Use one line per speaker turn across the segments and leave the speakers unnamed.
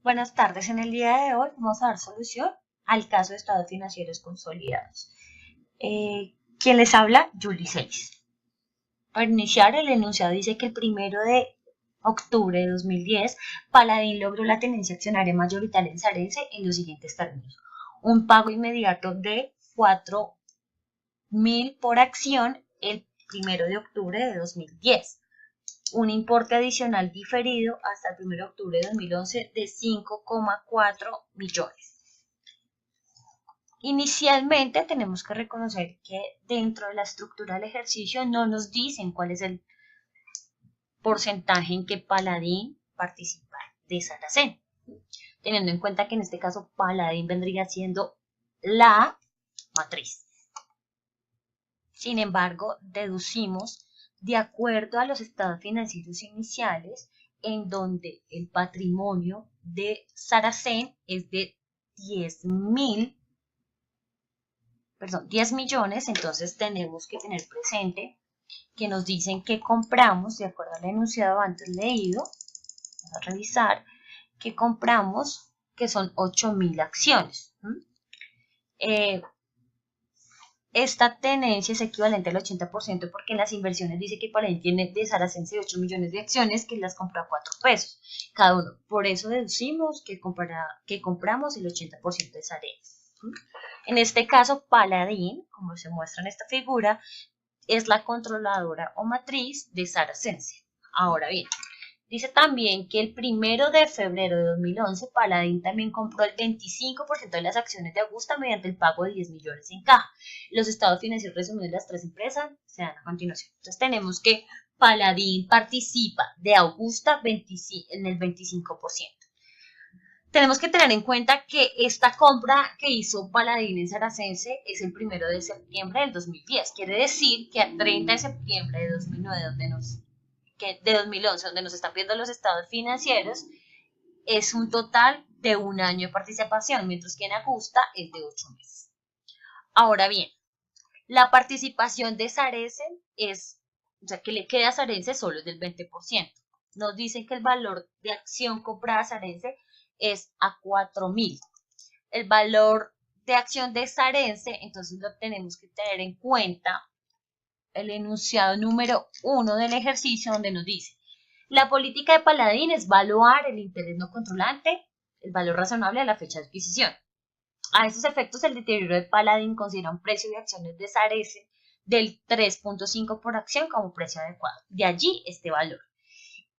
Buenas tardes. En el día de hoy vamos a dar solución al caso de estados financieros consolidados. ¿Quién les habla? Julie Celis. Para iniciar, el enunciado dice que el 1 de octubre de 2010, Paladín logró la tenencia accionaria mayoritaria en Sarense en los siguientes términos. Un pago inmediato de 4.000 por acción el 1 de octubre de 2010. Un importe adicional diferido hasta el 1 de octubre de 2011 de 5,4 millones. Inicialmente tenemos que reconocer que dentro de la estructura del ejercicio no nos dicen cuál es el porcentaje en que Paladín participa de Saracen, teniendo en cuenta que en este caso Paladín vendría siendo la matriz. Sin embargo, deducimos de acuerdo a los estados financieros iniciales, en donde el patrimonio de Saracen es de 10 millones, entonces tenemos que tener presente que nos dicen que compramos, de acuerdo al enunciado antes leído, vamos a revisar, que compramos, que son 8.000 acciones. Esta tenencia es equivalente al 80% porque en las inversiones dice que Paladín tiene de Saracen 8 millones de acciones que las compró a 4 pesos cada uno. Por eso deducimos que compramos el 80% de Saracen. En este caso, Paladín, como se muestra en esta figura, es la controladora o matriz de Saracen. Ahora bien, dice también que el 1 de febrero de 2011, Paladín también compró el 25% de las acciones de Augusta mediante el pago de 10 millones en caja. Los estados financieros resumidos de las tres empresas se dan a continuación. Entonces tenemos que Paladín participa de Augusta en el 25%. Tenemos que tener en cuenta que esta compra que hizo Paladín en Saracense es el 1 de septiembre del 2010. Quiere decir que a 30 de septiembre de 2009, de 2011, donde nos están viendo los estados financieros, es un total de un año de participación, mientras que en Augusta es de 8 meses. Ahora bien, la participación de Saracen que le queda a Saracen solo es del 20%. Nos dicen que el valor de acción comprada a Saracen es a 4.000. El valor de acción de Saracen, entonces lo tenemos que tener en cuenta el enunciado número 1 del ejercicio, donde nos dice: la política de Paladín es evaluar el interés no controlante, el valor razonable a la fecha de adquisición. A estos efectos, el deterioro de Paladín considera un precio de acciones de Saracen del 3.5 por acción como precio adecuado. De allí este valor.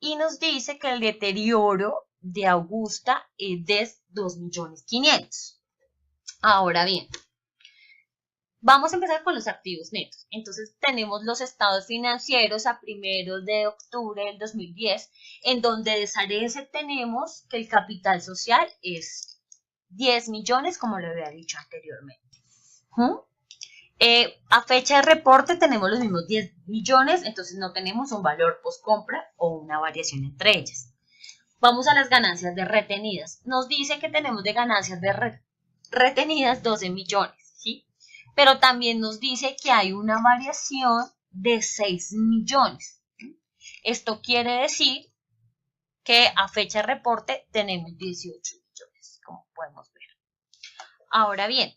Y nos dice que el deterioro de Augusta es de 2.500.000. Ahora bien, vamos a empezar con los activos netos. Entonces tenemos los estados financieros a 1 de octubre del 2010, en donde de Saracen tenemos que el capital social es 10 millones, como lo había dicho anteriormente. A fecha de reporte tenemos los mismos 10 millones, entonces no tenemos un valor post compra o una variación entre ellas. Vamos a las ganancias de retenidas. Nos dice que tenemos de ganancias de retenidas 12 millones, ¿sí? Pero también nos dice que hay una variación de 6 millones. Esto quiere decir que a fecha de reporte tenemos 18 millones, como podemos ver. Ahora bien,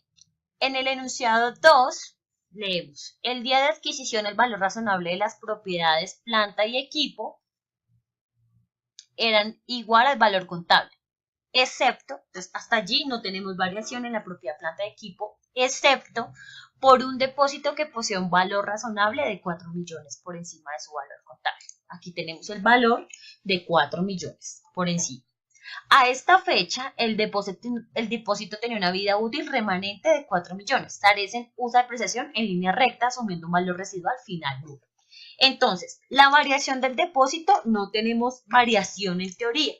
en el enunciado 2 leemos: el día de adquisición el valor razonable de las propiedades, planta y equipo eran igual al valor contable, excepto, entonces hasta allí no tenemos variación en la propiedad, planta y equipo, excepto por un depósito que posee un valor razonable de 4 millones por encima de su valor contable. Aquí tenemos el valor de 4 millones por encima. A esta fecha, el depósito tenía una vida útil remanente de 4 millones. Saracen usa depreciación en línea recta, asumiendo un valor residual final nulo. Entonces, la variación del depósito, no tenemos variación en teoría,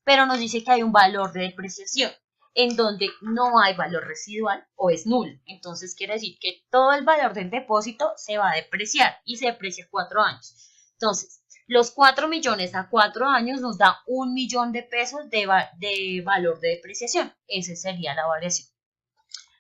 pero nos dice que hay un valor de depreciación, en donde no hay valor residual o es nulo. Entonces, quiere decir que todo el valor del depósito se va a depreciar y se deprecia 4 años. Entonces, los 4 millones a 4 años nos da 1 millón de pesos de valor de depreciación. Esa sería la variación.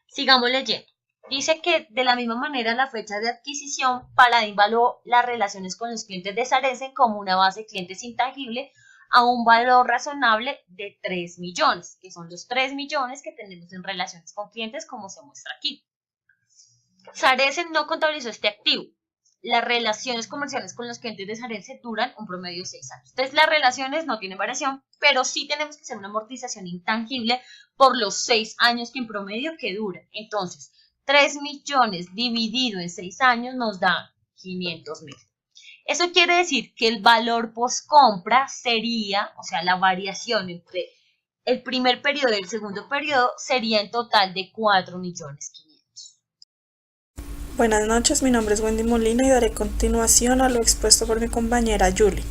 Sigamos leyendo. Dice que de la misma manera, la fecha de adquisición, Paladín evaluó las relaciones con los clientes de Saracen como una base de clientes intangible a un valor razonable de 3 millones, que son los 3 millones que tenemos en relaciones con clientes, como se muestra aquí. Sarese no contabilizó este activo. Las relaciones comerciales con los clientes de Sarese duran un promedio de 6 años. Entonces, las relaciones no tienen variación, pero sí tenemos que hacer una amortización intangible por los 6 años que en promedio que dura. Entonces, 3 millones dividido en 6 años nos da 500.000. Eso quiere decir que el valor post compra sería, o sea, la variación entre el primer periodo y el segundo periodo sería en total de 4.500.000.
Buenas noches, mi nombre es Wendy Molina y daré continuación a lo expuesto por mi compañera Julie.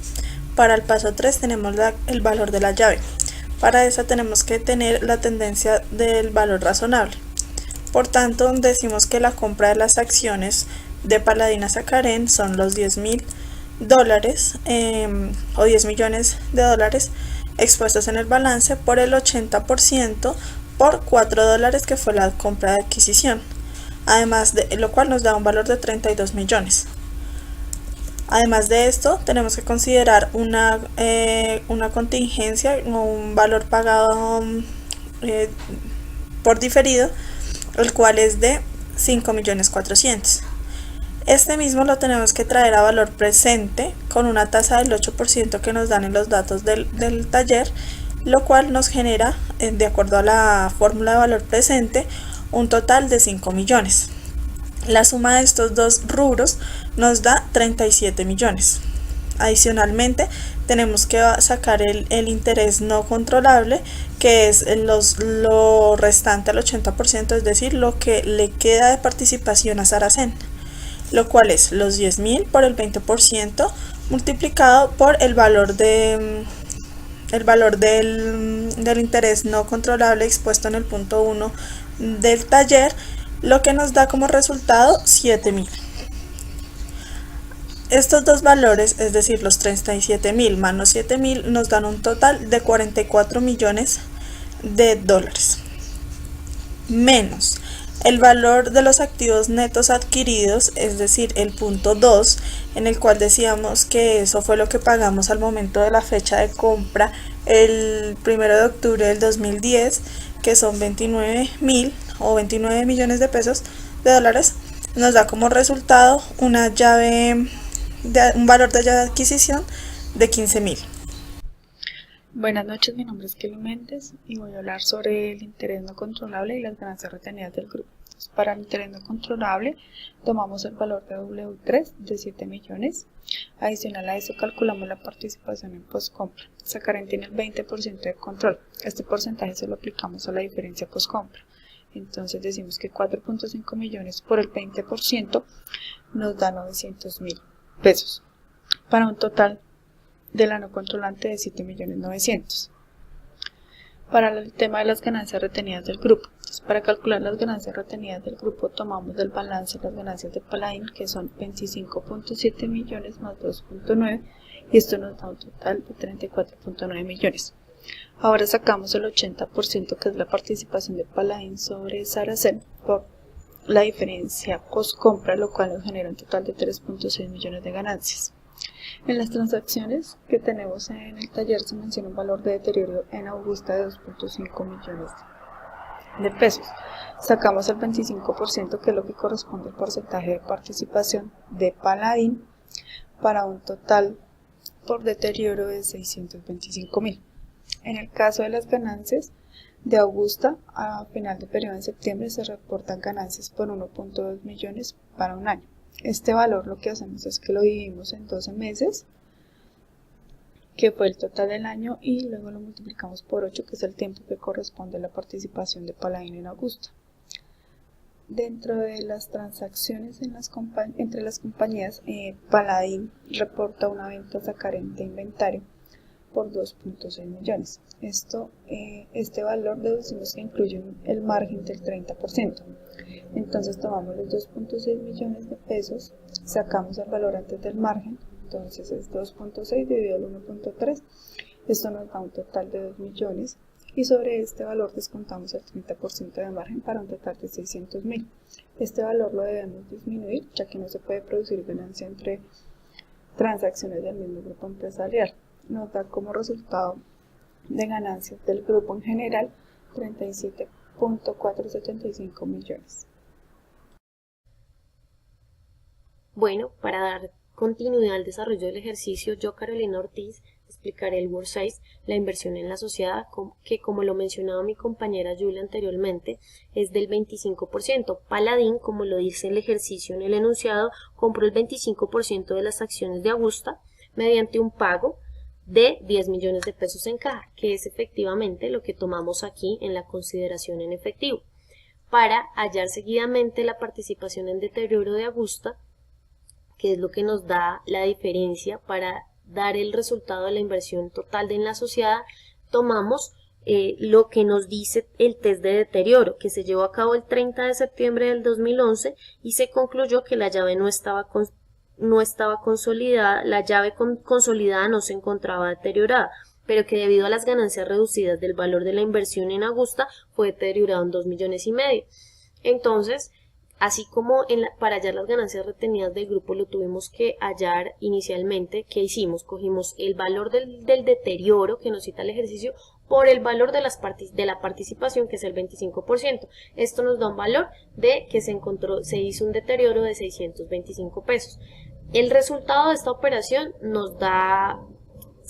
Para el paso 3 tenemos el valor de la llave. Para esa tenemos que tener la tendencia del valor razonable. Por tanto, decimos que la compra de las acciones de Paladin a Sacarén son los $10.000 o 10 millones de dólares expuestos en el balance por el 80% por $4 que fue la compra de adquisición. Además de lo cual nos da un valor de 32 millones. Además de esto, tenemos que considerar una contingencia o un valor pagado por diferido, el cual es de 5.400.000. Este mismo lo tenemos que traer a valor presente con una tasa del 8% que nos dan en los datos del taller, lo cual nos genera, de acuerdo a la fórmula de valor presente, un total de 5 millones. La suma de estos dos rubros nos da 37 millones. Adicionalmente, tenemos que sacar el interés no controlable, que es lo restante al 80%, es decir, lo que le queda de participación a Saracen, lo cual es los 10.000 por el 20% multiplicado por el valor del interés no controlable expuesto en el punto 1 del taller, lo que nos da como resultado 7.000. Estos dos valores, es decir, los 37.000 más los 7.000, nos dan un total de 44 millones de dólares. Menos el valor de los activos netos adquiridos, es decir, el punto 2, en el cual decíamos que eso fue lo que pagamos al momento de la fecha de compra el 1 de octubre del 2010, que son 29.000 o 29 millones de pesos de dólares, nos da como resultado un valor de llave de adquisición de 15.000.
Buenas noches, mi nombre es Kelly Méndez y voy a hablar sobre el interés no controlable y las ganancias retenidas del grupo. Entonces, para el interés no controlable, tomamos el valor de W3 de 7 millones. Adicional a eso, calculamos la participación en postcompra. Sacarén tiene el 20% de control. Este porcentaje se lo aplicamos a la diferencia postcompra. Entonces decimos que 4.5 millones por el 20% nos da 900.000 pesos, para un total de la no controlante de 7.900.000. Para el tema de las ganancias retenidas del grupo, entonces, para calcular las ganancias retenidas del grupo, tomamos del balance las ganancias de Paladin, que son 25.7 millones más 2.9, y esto nos da un total de 34.9 millones. Ahora sacamos el 80%, que es la participación de Paladin sobre Saracen, por la diferencia post compra, lo cual nos genera un total de 3.6 millones de ganancias. En las transacciones que tenemos en el taller se menciona un valor de deterioro en Augusta de 2.5 millones de pesos. Sacamos el 25%, que es lo que corresponde al porcentaje de participación de Paladin, para un total por deterioro de 625.000. En el caso de las ganancias de Augusta, a final de periodo en septiembre se reportan ganancias por 1.2 millones para un año. Este valor lo que hacemos es que lo dividimos en 12 meses, que fue el total del año, y luego lo multiplicamos por 8, que es el tiempo que corresponde a la participación de Paladin en Augusta. Dentro de las transacciones entre las compañías, Paladin reporta una venta Sacarén de inventario por 2.6 millones. Este valor deducimos que incluye el margen del 30%. Entonces tomamos los 2.6 millones de pesos, sacamos el valor antes del margen, entonces es 2.6 dividido al 1.3, esto nos da un total de 2 millones, y sobre este valor descontamos el 30% de margen para un total de 600.000. Este valor lo debemos disminuir, ya que no se puede producir ganancia entre transacciones del mismo grupo empresarial. nos da como resultado de ganancias del grupo en general 37.475 millones.
Bueno, para dar continuidad al desarrollo del ejercicio, yo, Carolina Ortiz, explicaré el Work 6, la inversión en la sociedad, que como lo mencionaba mi compañera Julia anteriormente, es del 25%. Paladín, como lo dice el ejercicio en el enunciado, compró el 25% de las acciones de Augusta mediante un pago de 10 millones de pesos en caja, que es efectivamente lo que tomamos aquí en la consideración en efectivo. Para hallar seguidamente la participación en deterioro de Augusta, que es lo que nos da la diferencia para dar el resultado de la inversión total en la sociedad, tomamos lo que nos dice el test de deterioro, que se llevó a cabo el 30 de septiembre del 2011 y se concluyó que la llave no estaba consolidada, la llave consolidada no se encontraba deteriorada, pero que debido a las ganancias reducidas del valor de la inversión en Augusta fue deteriorado en 2,5 millones. Entonces, así como para hallar las ganancias retenidas del grupo lo tuvimos que hallar inicialmente, ¿qué hicimos? Cogimos el valor del deterioro que nos cita el ejercicio por el valor de la participación, que es el 25%. Esto nos da un valor de que se hizo un deterioro de 625 pesos. El resultado de esta operación nos da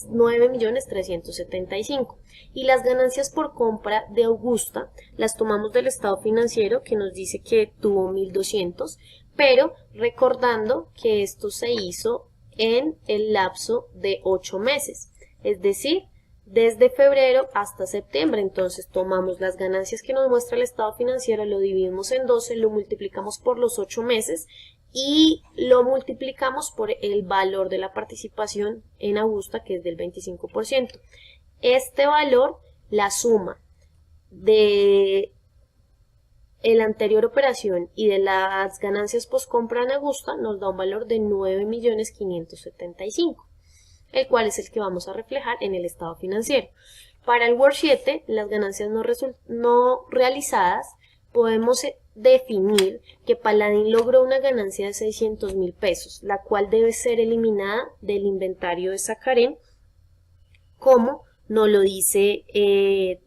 9.375.000 y las ganancias por compra de Augusta las tomamos del estado financiero, que nos dice que tuvo 1.200, pero recordando que esto se hizo en el lapso de 8 meses, es decir, desde febrero hasta septiembre. Entonces tomamos las ganancias que nos muestra el estado financiero, lo dividimos en 12, lo multiplicamos por los 8 meses y lo multiplicamos por el valor de la participación en Augusta, que es del 25%. Este valor, la suma de la anterior operación y de las ganancias post compra en Augusta, nos da un valor de 9.575.000, el cual es el que vamos a reflejar en el estado financiero. Para el Work 7, las ganancias no realizadas, podemos definir que Paladín logró una ganancia de 600.000 pesos, la cual debe ser eliminada del inventario de Sacarén, como nos lo dice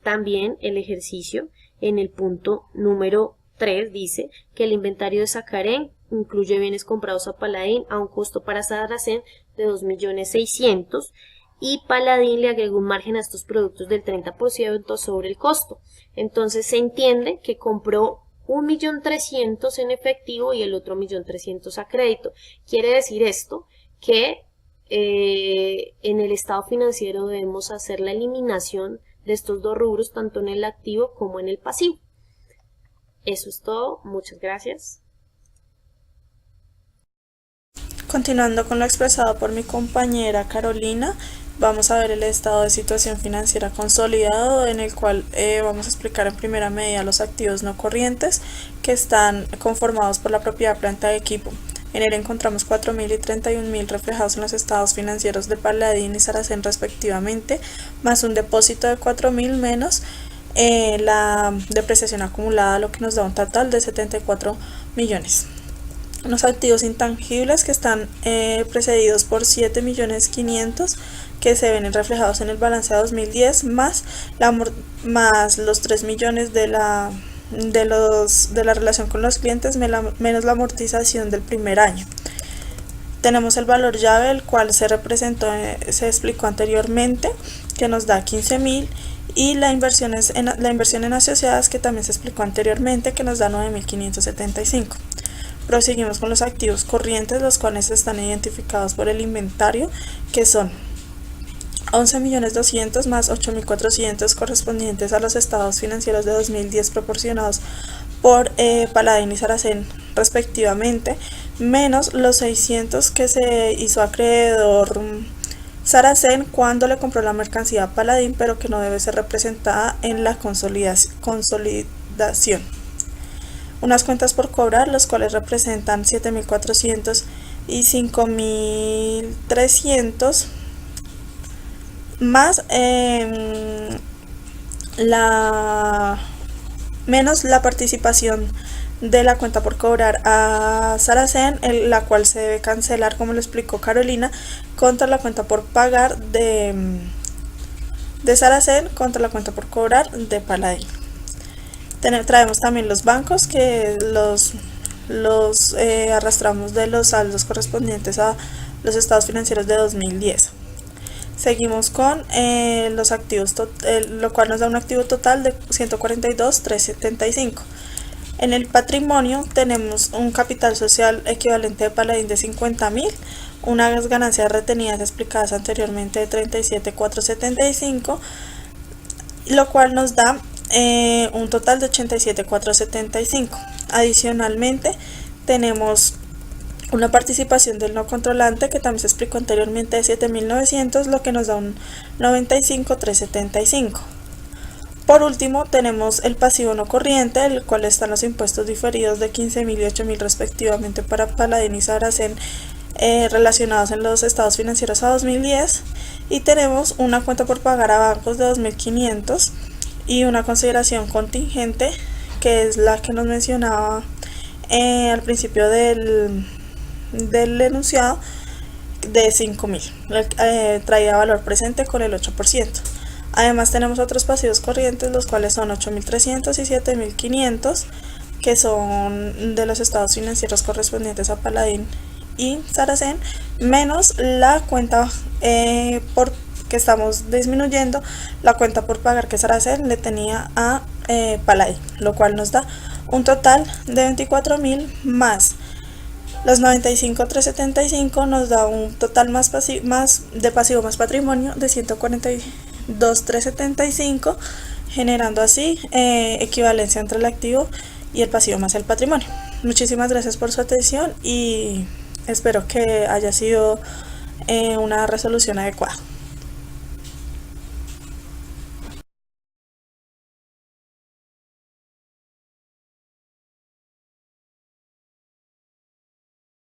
también el ejercicio en el punto número 3, dice que el inventario de Sacarén incluye bienes comprados a Paladín a un costo para Saracen de 2.600.000 y Paladín le agregó un margen a estos productos del 30% sobre el costo. Entonces se entiende que compró 1.300.000 en efectivo y el otro 1.300.000 a crédito. Quiere decir esto que en el estado financiero debemos hacer la eliminación de estos dos rubros, tanto en el activo como en el pasivo. Eso es todo. Muchas gracias.
Continuando con lo expresado por mi compañera Carolina, vamos a ver el estado de situación financiera consolidado, en el cual vamos a explicar en primera medida los activos no corrientes que están conformados por la propiedad, planta de equipo. En él encontramos 4.000 y 31.000 reflejados en los estados financieros de Paladín y Saracen respectivamente, más un depósito de 4.000 menos la depreciación acumulada, lo que nos da un total de 74 millones. Los activos intangibles que están precedidos por 7.500.000 que se ven reflejados en el balance de 2010 más los 3 millones de la relación con los clientes menos la amortización del primer año. Tenemos el valor llave, el cual se explicó anteriormente, que nos da 15.000, y la inversión en asociadas, que también se explicó anteriormente, que nos da 9.575. Proseguimos con los activos corrientes, los cuales están identificados por el inventario, que son 11.200.000 más 8.400 correspondientes a los estados financieros de 2010 proporcionados por Paladín y Saracen respectivamente, menos los 600 que se hizo acreedor Saracen cuando le compró la mercancía a Paladín, pero que no debe ser representada en la consolidación. Unas cuentas por cobrar, los cuales representan 7.400 y 5.300, más menos la participación de la cuenta por cobrar a Saracen, la cual se debe cancelar, como lo explicó Carolina, contra la cuenta por pagar de Saracen contra la cuenta por cobrar de Paladín. Traemos también los bancos, que los arrastramos de los saldos correspondientes a los estados financieros de 2010. Seguimos con los activos, lo cual nos da un activo total de 142.375. En el patrimonio tenemos un capital social equivalente de Paladín de 50.000, unas ganancias retenidas explicadas anteriormente de 37.475, lo cual nos da un total de 87.475. Adicionalmente tenemos una participación del no controlante, que también se explicó anteriormente, de 7.900, lo que nos da un 95.375. Por último tenemos el pasivo no corriente, el cual están los impuestos diferidos de 15.000 y 8.000 respectivamente para Paladín y Saracen, relacionados en los estados financieros a 2010, y tenemos una cuenta por pagar a bancos de 2.500 y una consideración contingente, que es la que nos mencionaba al principio del enunciado, de 5.000, traía valor presente con el 8%. Además tenemos otros pasivos corrientes, los cuales son 8.300 y 7.500, que son de los estados financieros correspondientes a Paladín y Saracen, menos la cuenta por que estamos disminuyendo, la cuenta por pagar que Saracen le tenía a Paladín, lo cual nos da un total de 24.000 más los 95.375, nos da un total más pasivo más patrimonio de 142.375, generando así equivalencia entre el activo y el pasivo más el patrimonio. Muchísimas gracias por su atención y espero que haya sido una resolución adecuada.